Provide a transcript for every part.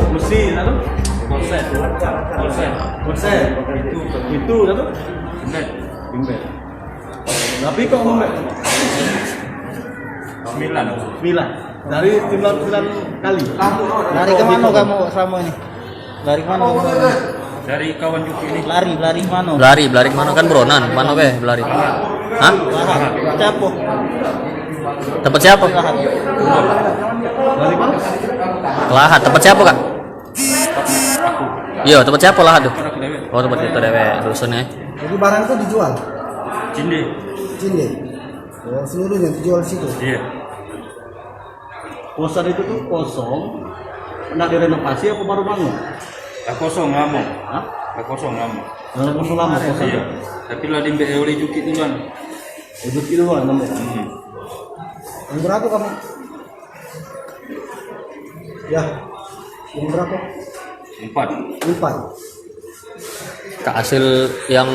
Mesin lalu konsen itu lalu bimbel. Tapi kok ngomong 9 dari 9 kali. Lari kemana kamu selama ini? Lari kemana? Dari kawan Juki ini. Lari kemana? Belari kemana kan Bronan? Mana be belari? Hah? Capo. Tempat siapa? Dari mana? Lahat. Tempat siapa kak? Iya, tempat siapa lahat tuh? Oh, tempat kita dewe rusunnya. Jadi barang itu dijual? Cinde. Oh, seluruhnya dijual di situ? Iya. Kosan itu tuh kosong. Pernah direnovasi apa baru bangun? Kosong lama. Hah? Kosong lama. Kosong lama kosan. Iya. Tapi lah di oleh Juki duluan. Hidup itu dulu namanya. Yang berapa kamu? Ya, yang berapa? 4. Kak hasil yang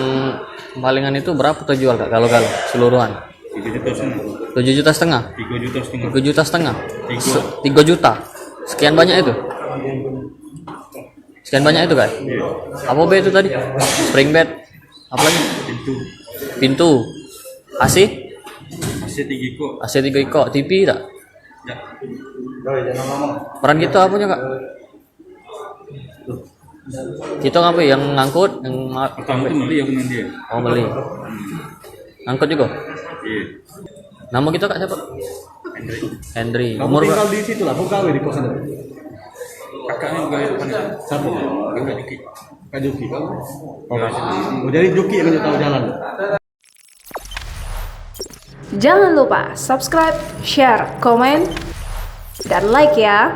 palingan itu berapa tuh jual kak? Kalau seluruhan? 7,5 juta. 7,5 juta. 3,5 3,5 juta. 3 juta. Sekian banyak itu? Sekian banyak itu kak? Iya. Apa be itu tadi? Spring bed. Apa lagi? Pintu. AC? Masih 3 kok. AC 3 iko. TV tak? Ya. Peran kita apanya kak? Kita ngapain? Yang ngangkut? Pertama itu beli ya dengan dia. Oh beli. Ngangkut juga? Iya. Nama kita kak siapa? Hendry. Kamu Umur tinggal berapa? di situ lah, gawe di kosan itu. Kakaknya juga ya depan. Siapa? Kakak Juki. Kak Juki. Oh, jadi Juki yang tahu jalan. Jangan lupa subscribe, share, komen, dan like ya.